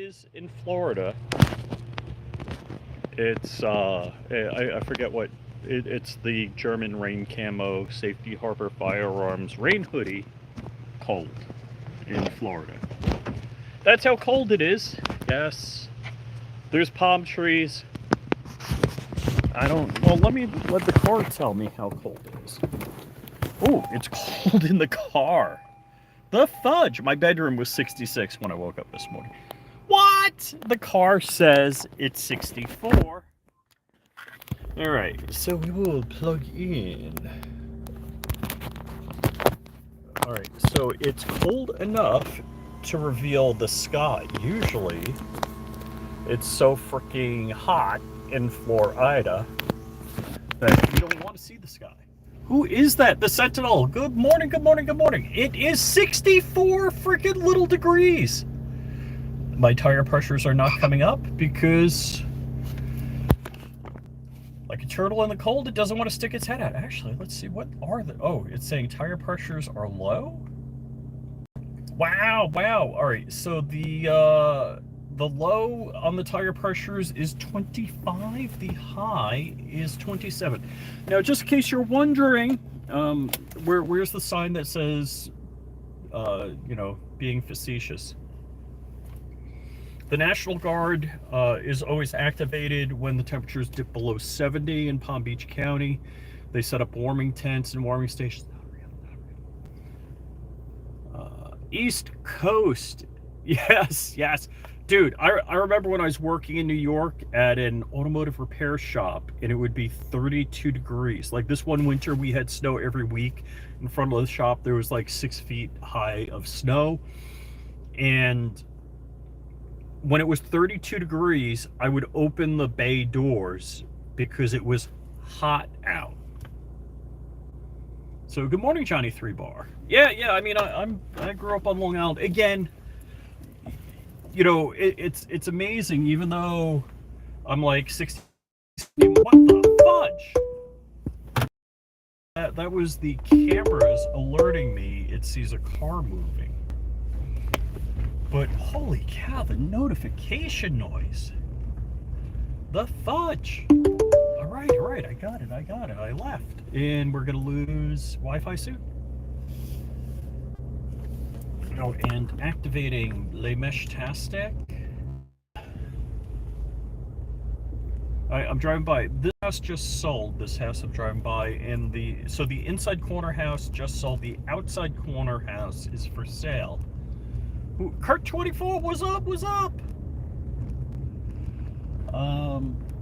is in Florida. It's I forget what it's the German rain camo safety harbor firearms rain hoodie cold in Florida. That's how cold it is. Yes. There's palm trees. I don't well let the car tell me how cold it is. Oh, it's cold in the car. The fudge! My bedroom was 66 when I woke up this morning. What? The car says it's 64. Alright, so we will plug in. Alright, so it's cold enough to reveal the sky. Usually, it's so freaking hot in Florida that you don't want to see the sky. Who is that? The Sentinel. Good morning, good morning, good morning. It is 64 freaking little degrees. My tire pressures are not coming up because, like a turtle in the cold, it doesn't want to stick its head out. Actually, let's see. What are the... Oh, it's saying tire pressures are low? Wow, wow. All right, so the low on the tire pressures is 25. The high is 27. Now, just in case you're wondering, where's the sign that says, being facetious? The National Guard is always activated when the temperatures dip below 70 in Palm Beach County. They set up warming tents and warming stations. East Coast. Yes, yes. Dude, I remember when I was working in New York at an automotive repair shop, and it would be 32 degrees. Like this one winter, we had snow every week. In front of the shop, there was like 6 feet high of snow. And when it was 32 degrees, I would open the bay doors because it was hot out. So good morning, Johnny 3 Bar. Yeah. I mean, I grew up on Long Island. Again, you know, it's amazing. Even though I'm like 60, what the fudge? That was the cameras alerting me it sees a car moving. But holy cow, the notification noise. The fudge. All right, I got it. I left. And we're going to lose Wi-Fi soon. Oh, and activating Le Mesh Tastic. I'm driving by. This house just sold. This house I'm driving by. And the inside corner house just sold. The outside corner house is for sale. Kurt24, what's up?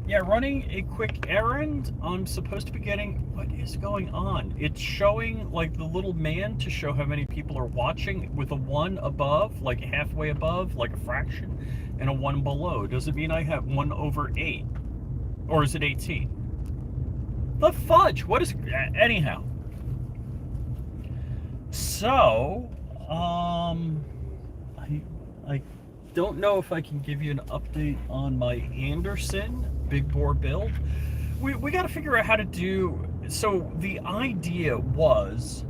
Yeah, running a quick errand. I'm supposed to be getting... What is going on? It's showing, like, the little man to show how many people are watching with a 1 above, like halfway above, like a fraction, and a 1 below. Does it mean I have 1 over 8? Or is it 18? The fudge! What is... Anyhow. So, I don't know if I can give you an update on my Anderson big bore build. We got to figure out how to do... So the idea was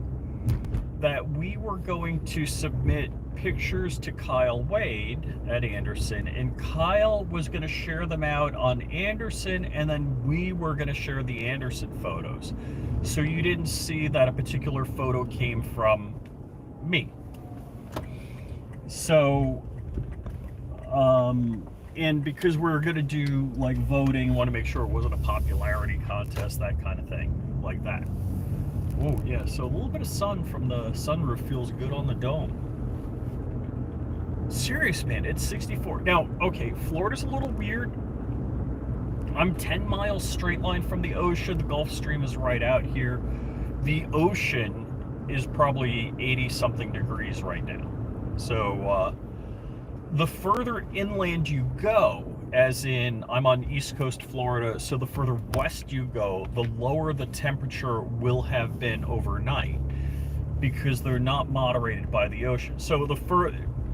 that we were going to submit pictures to Kyle Wade at Anderson, and Kyle was going to share them out on Anderson, and then we were going to share the Anderson photos. So you didn't see that a particular photo came from me. So, and because we're going to do, like, voting, want to make sure it wasn't a popularity contest, that kind of thing, like that. Oh, yeah, so a little bit of sun from the sunroof feels good on the dome. Serious, man, it's 64. Now, okay, Florida's a little weird. I'm 10 miles straight line from the ocean. The Gulf Stream is right out here. The ocean is probably 80-something degrees right now. So, the further inland you go, as in I'm on East Coast Florida, so the further west you go, the lower the temperature will have been overnight because they're not moderated by the ocean. So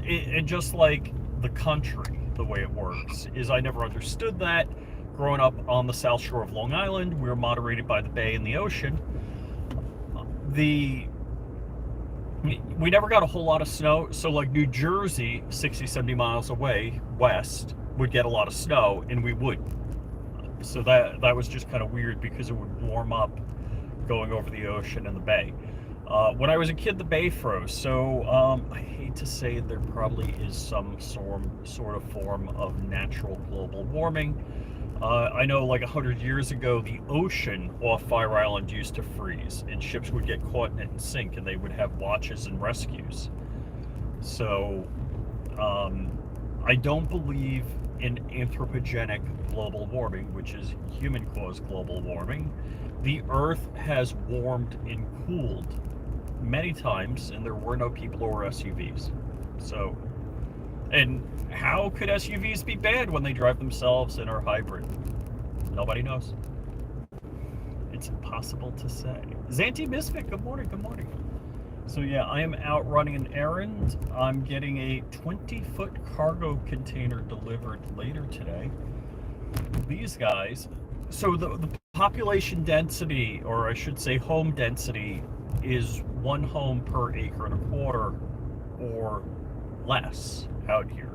and just like the country, the way it works is I never understood that. Growing up on the south shore of Long Island, we were moderated by the bay and the ocean. we never got a whole lot of snow. So like New Jersey, 60, 70 miles away west, would get a lot of snow, and we would. So that was just kind of weird because it would warm up going over the ocean and the bay. When I was a kid, the bay froze. So I hate to say there probably is some sort of form of natural global warming. I know like 100 years ago, the ocean off Fire Island used to freeze, and ships would get caught in it and sink, and they would have watches and rescues. So I don't believe in anthropogenic global warming, which is human-caused global warming. The Earth has warmed and cooled many times, and there were no people or SUVs. So, and how could SUVs be bad when they drive themselves and are hybrid? Nobody knows. It's impossible to say. Zanti Misfit, good morning, good morning. So yeah, I am out running an errand. I'm getting a 20-foot cargo container delivered later today. These guys, so the population density, or I should say home density, is 1 home per acre and a quarter or less out here.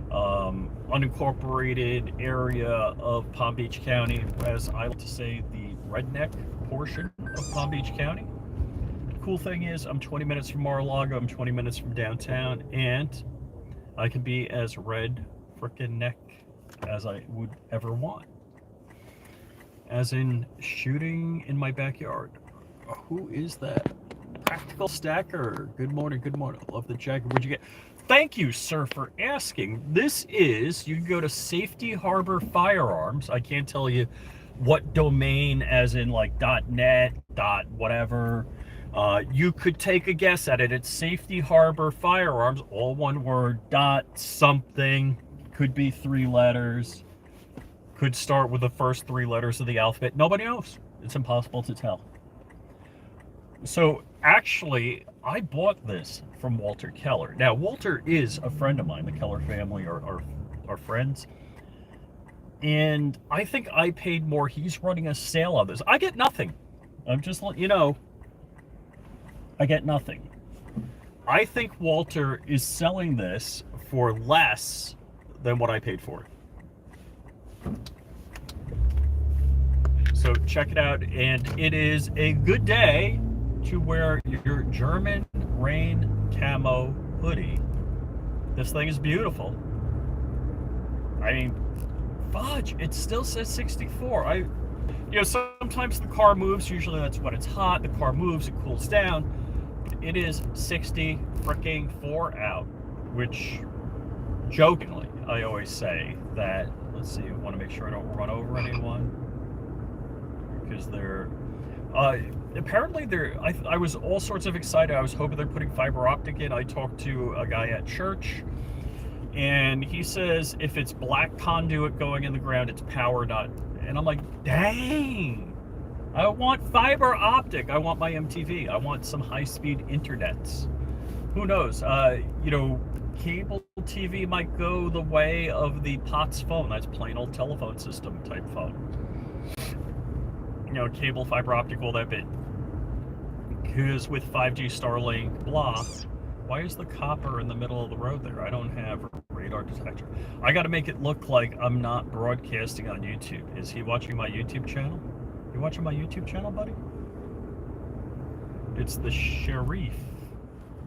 Unincorporated area of Palm Beach County, as I like to say, the redneck portion of Palm Beach County. The cool thing is I'm 20 minutes from Mar-a-Lago, I'm 20 minutes from downtown, and I can be as red frickin' neck as I would ever want. As in shooting in my backyard. Who is that? Practical Stacker. Good morning, good morning. Love the jacket. What'd you get? Thank you, sir, for asking. This is, you can go to Safety Harbor Firearms. I can't tell you what domain, as in like .net, whatever. You could take a guess at it. It's Safety Harbor Firearms, all one word, something. Could be 3 letters. Could start with the first 3 letters of the alphabet. Nobody knows. It's impossible to tell. So actually, I bought this from Walter Keller. Now, Walter is a friend of mine. The Keller family are friends. And I think I paid more. He's running a sale on this. I get nothing. I'm just letting you know. I get nothing. I think Walter is selling this for less than what I paid for it. So check it out. And it is a good day to wear your German rain camo hoodie. This thing is beautiful. I mean, fudge, it still says 64. Sometimes the car moves. Usually that's when it's hot. The car moves, it cools down. It is 60 freaking 4 out, which jokingly, I always say that, let's see, I want to make sure I don't run over anyone, because they're, apparently I was all sorts of excited. I was hoping they're putting fiber optic in. I talked to a guy at church, and he says if it's black conduit going in the ground, it's power not. And I'm like, dang, I want fiber optic. I want my MTV. I want some high-speed internets. Who knows? Cable TV might go the way of the POTS phone. That's plain old telephone system type phone. Cable, fiber optic, all that bit. Because with 5G Starlink, blah, why is the copper in the middle of the road there? I don't have a radar detector. I got to make it look like I'm not broadcasting on YouTube. Is he watching my YouTube channel? You watching my YouTube channel, buddy? It's the Sheriff,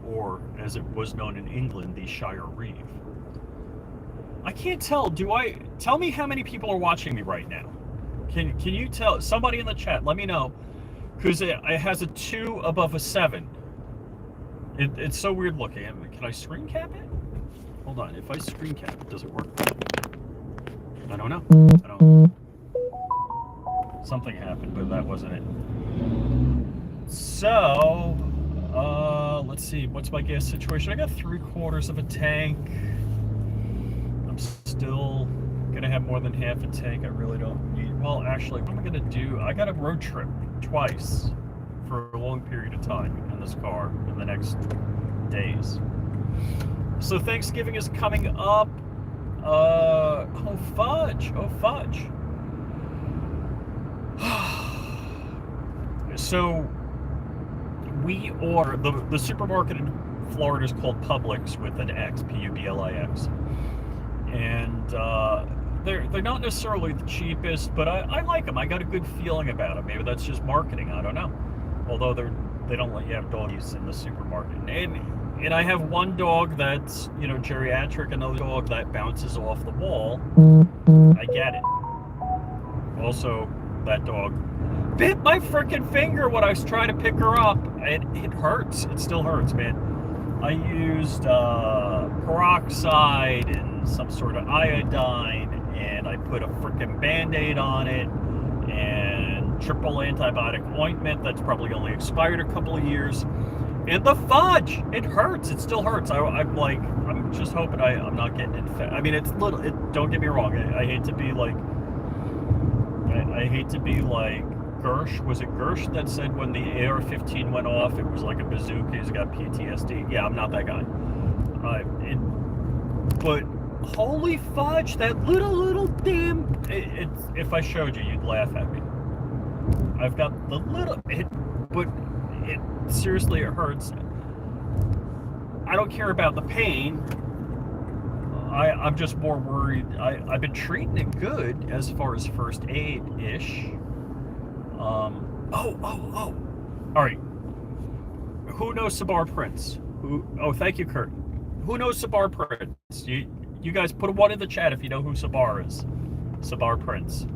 or as it was known in England, the Shire Reeve. I can't tell. Tell me how many people are watching me right now? Can you tell? Somebody in the chat, let me know. Because it has a 2 above a 7. It's so weird looking. Can I screen cap it? Hold on. If I screen cap it, does it work? I don't know. Something happened, but that wasn't it. So, let's see. What's my gas situation? I got 3/4 of a tank. I'm still gonna have more than half a tank. I really don't need. Well, actually, what am I gonna do? I got a road trip twice for a long period of time in this car in the next days. So Thanksgiving is coming up. Oh fudge! So we order the supermarket in Florida is called Publix with an X, Publix, and they're not necessarily the cheapest, but I like them. I got a good feeling about them. Maybe that's just marketing. I don't know. Although they don't let you have doggies in the supermarket, and I have one dog that's geriatric, another dog that bounces off the wall. I get it. Also, that dog bit my freaking finger when I was trying to pick her up. It hurts. It still hurts, man. I used peroxide and some sort of iodine, and I put a freaking Band-Aid on it, and triple antibiotic ointment that's probably only expired a couple of years. And the fudge, it hurts. It still hurts. I'm just hoping I'm not getting infected. I mean, it's little. Don't get me wrong. I hate to be like. I hate to be like Gersh. Was it Gersh that said when the AR-15 went off, it was like a bazooka? He's got PTSD. Yeah, I'm not that guy. But holy fudge, that little damn. If I showed you, you'd laugh at me. I've got the little. But it seriously, it hurts. I don't care about the pain. I'm just more worried. I've been treating it good as far as first aid-ish. All right. Who knows Sabar Prince? Thank you, Kurt. Who knows Sabar Prince? You guys put a 1 in the chat if you know who Sabar is. Sabar Prince.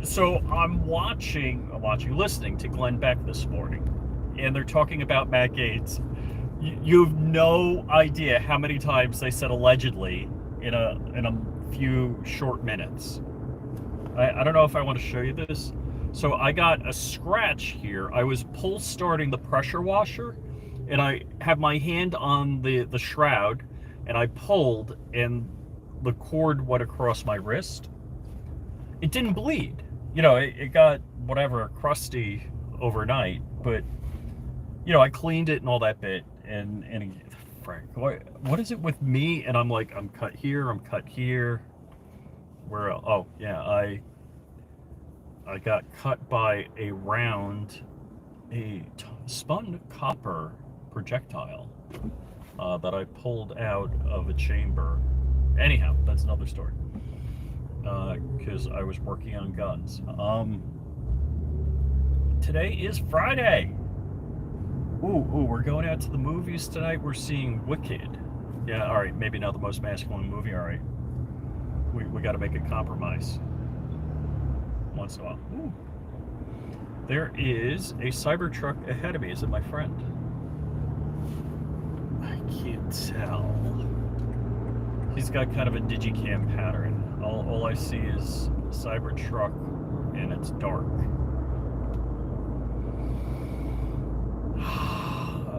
So I'm listening to Glenn Beck this morning, and they're talking about Matt Gaetz. You have no idea how many times they said allegedly in a few short minutes. I don't know if I want to show you this. So I got a scratch here. I was pull starting the pressure washer, and I have my hand on the shroud, and I pulled, and the cord went across my wrist. It didn't bleed. It got whatever crusty overnight, but I cleaned it and all that bit. And Frank, what is it with me? And I'm like, I'm cut here, I'm cut here. Where? Oh yeah, I got cut by a spun copper projectile that I pulled out of a chamber. Anyhow, that's another story. Because I was working on guns. Today is Friday. Ooh, we're going out to the movies tonight. We're seeing Wicked. Yeah, all right, maybe not the most masculine movie. All right, we got to make a compromise once in a while. Ooh. There is a Cybertruck ahead of me. Is it my friend? I can't tell. He's got kind of a digicam pattern. All I see is Cybertruck, and it's dark.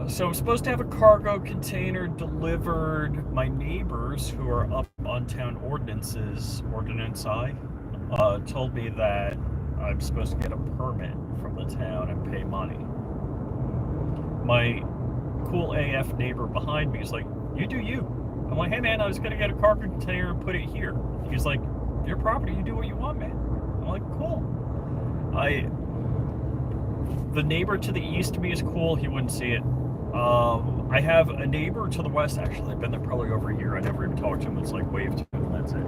So I'm supposed to have a cargo container delivered. My neighbors who are up on town Ordinance I, told me that I'm supposed to get a permit from the town and pay money. My cool AF neighbor behind me is like, you do you. I'm like, hey man, I was going to get a cargo container and put it here. He's like, your property, you do what you want, man. I'm like, cool. The neighbor to the east of me is cool. He wouldn't see it. I have a neighbor to the west. Actually, I've been there probably over a year. I never even talked to him. It's like wave to him. That's it.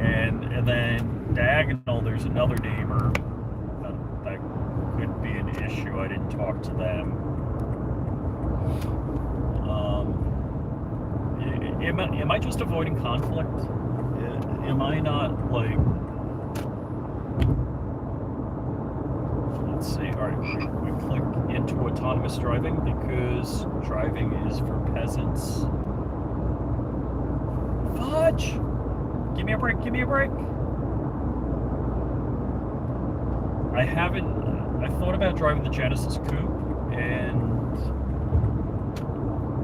And then diagonal, there's another neighbor. That could be an issue. I didn't talk to them. Am I just avoiding conflict? Am I not like? Let's see. All right, we click into autonomous driving because driving is for peasants. Fudge! Give me a break. Give me a break. I thought about driving the Genesis Coupe, and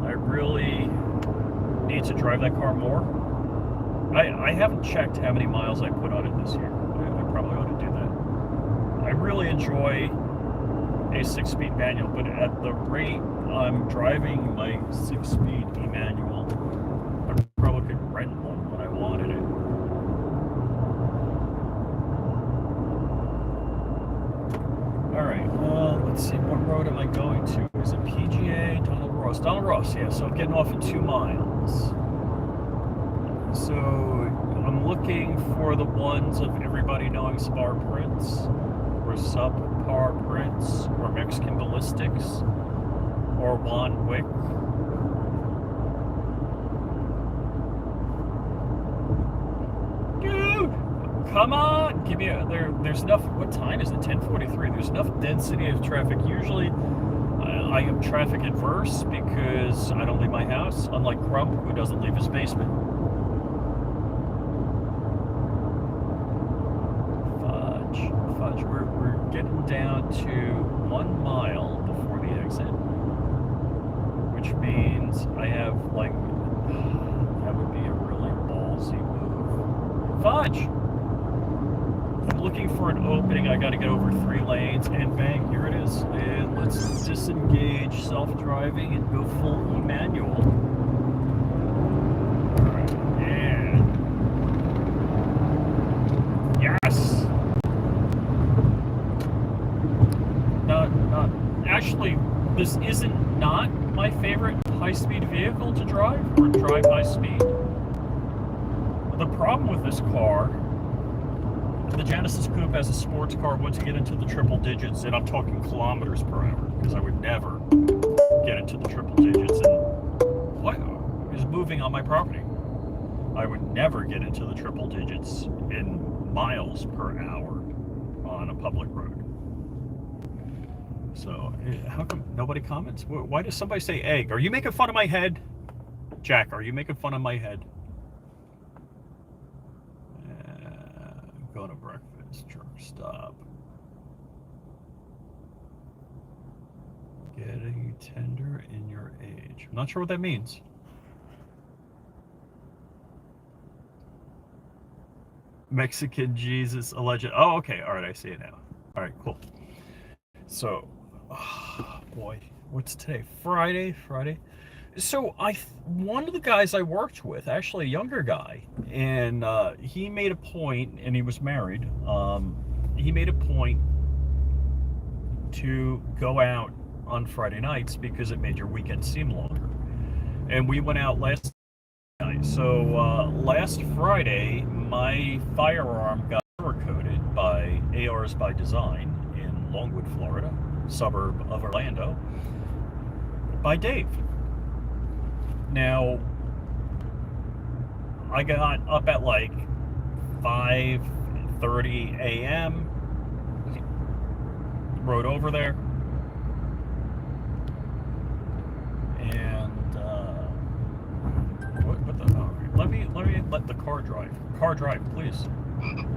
I really need to drive that car more. I haven't checked how many miles I put on it this year. I probably ought to do that. I really enjoy a 6-speed manual, but at the rate I'm driving my 6-speed e-manual, I probably could rent one when I wanted it. Alright, let's see, what road am I Ross, yeah, so I'm getting off in 2 miles. So I'm looking for the ones of everybody knowing Spar Prints, or Subpar Prints, or Mexican Ballistics, or Juan Wick. Dude, come on, give me a, there's enough. What time is it? 10:43. There's enough density of traffic. Usually I am traffic adverse because I don't leave my house, unlike Crump, who doesn't leave his basement. Fudge. We're getting down to 1 mile before the exit, which means I have, like, that would be a really ballsy move. Fudge! I'm looking for an opening. I got to get over 3 lanes, and bang, here it is. And let's disengage self-driving and go full manual. And yes. Not. Actually, this isn't not my favorite high-speed vehicle to drive or drive high speed. The problem with this car. The Genesis Coupe as a sports car, once you get into the triple digits, and I'm talking kilometers per hour, because I would never get into the triple digits, and what is moving on my property? I would never get into the triple digits in miles per hour on a public road. So, how come nobody comments? Why does somebody say egg? Are you making fun of my head? Jack, are you making fun of my head? Go to breakfast, truck stop. Getting tender in your age. I'm not sure what that means. Mexican Jesus alleged. Oh, okay. All right, I see it now. All right, cool. So, oh boy, what's today? Friday. So one of the guys I worked with, actually a younger guy, and he made a point, and he was married. He made a point to go out on Friday nights because it made your weekend seem longer. And we went out last night. So last Friday, my firearm got coated by ARs by Design in Longwood, Florida, suburb of Orlando, by Dave. Now, I got up at like 5:30 a.m., rode over there, and what the, oh, let me let the car drive. Car drive, please.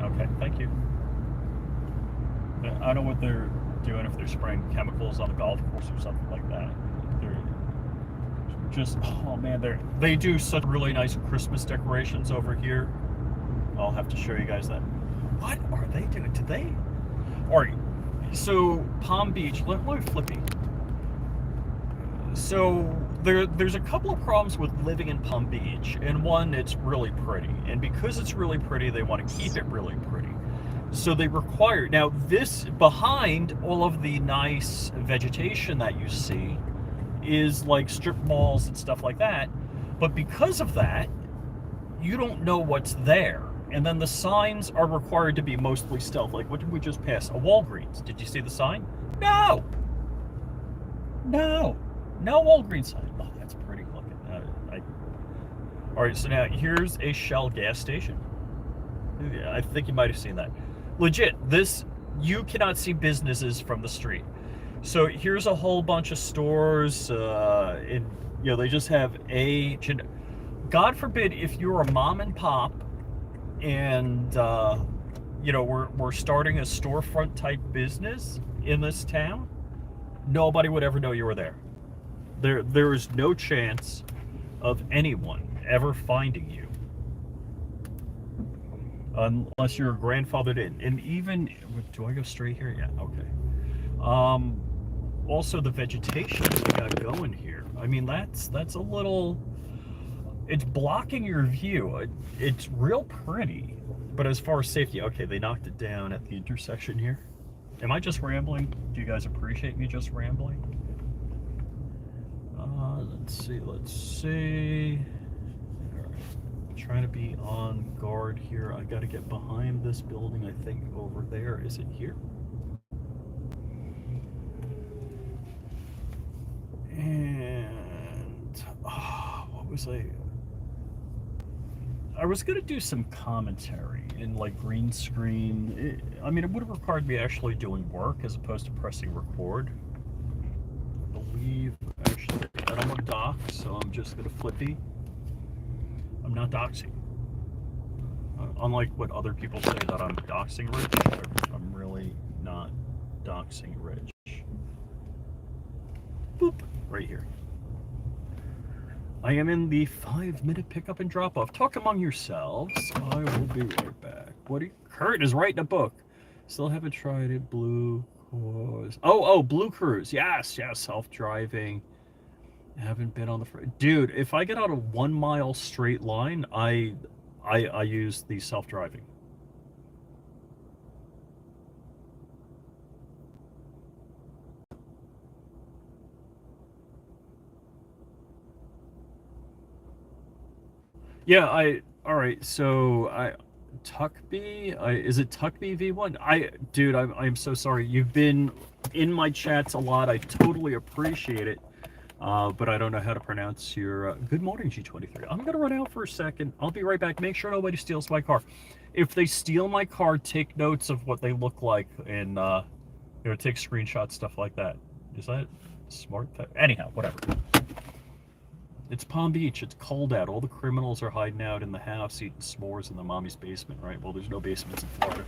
Okay, thank you. I don't know what they're doing, if they're spraying chemicals on the golf course or something like that. They're just, oh man, they do such really nice Christmas decorations over here. I'll have to show you guys that. What are they doing today? All right, so Palm Beach, let me flip you. So there's a couple of problems with living in Palm Beach, and one, it's really pretty, and because it's really pretty, they want to keep it really pretty. So they require, now this, behind all of the nice vegetation that you see, is like strip malls and stuff like that, but because of that, you don't know what's there. And then the signs are required to be mostly stealth. Like, what did we just pass? A Walgreens. Did you see the sign? No Walgreens sign. Oh, that's pretty looking. All right, so now here's a Shell gas station. I think you might have seen that. Legit, this, you cannot see businesses from the street. So here's a whole bunch of stores, and they just have God forbid if you're a mom and pop, and we're starting a storefront type business in this town, nobody would ever know you were there. There is no chance of anyone ever finding you unless you're grandfathered in. And even, do I go straight here? Yeah, okay. Also, the vegetation we got going here, I mean, that's a little, it's blocking your view. It's real pretty, but as far as safety, okay, they knocked it down at the intersection here. Am I just rambling? Do you guys appreciate me just rambling? Let's see. All right. I'm trying to be on guard here. I got to get behind this building, I think, over there. Is it here? And what was I was gonna do some commentary in like green screen. I mean, it would have required me actually doing work as opposed to pressing record. I believe actually I don't want to dox, so I'm just gonna flippy. I'm not doxing. Unlike what other people say that I'm doxing Rich, I'm really not doxing Rich. Boop, right here. I am in the 5-minute pickup and drop off. Talk among yourselves. I will be right back. Kurt is writing a book. Still haven't tried it. Blue Cruise. Oh, Blue Cruise. Yes, self-driving. Haven't been on the dude. If I get out a 1 mile straight line, I use the self-driving. Yeah, all right. So Tuckby, is it Tuckby V1? I'm so sorry. You've been in my chats a lot. I totally appreciate it. But I don't know how to pronounce your good morning, G23. I'm gonna run out for a second. I'll be right back. Make sure nobody steals my car. If they steal my car, take notes of what they look like and take screenshots, stuff like that. Is that smart? Anyhow, whatever. It's Palm Beach. It's cold out. All the criminals are hiding out in the house eating s'mores in the mommy's basement, right? Well, there's no basements in Florida.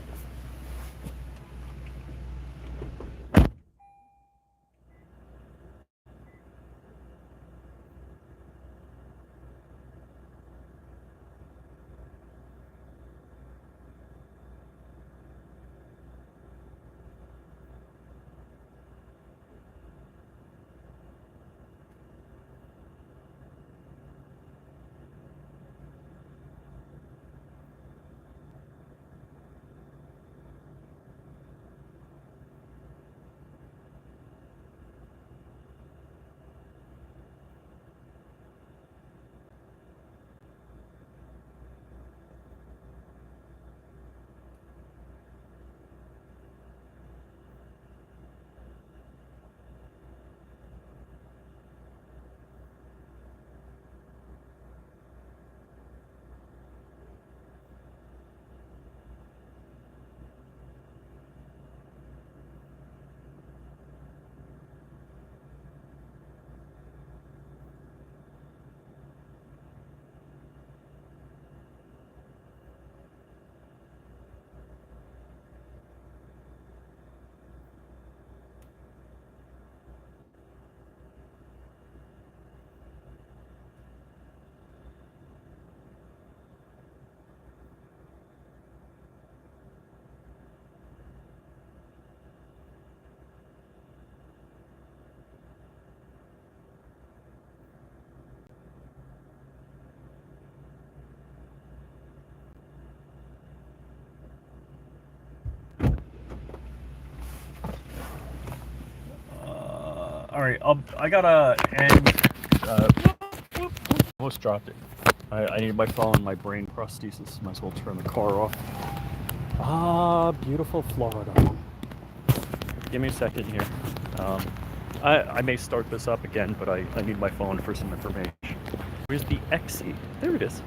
All right, I gotta end. Almost dropped it. I need my phone, my brain prosthesis. Might as well turn the car off. Beautiful Florida. Give me a second here. I may start this up again, but I need my phone for some information. Where's the XE? There it is.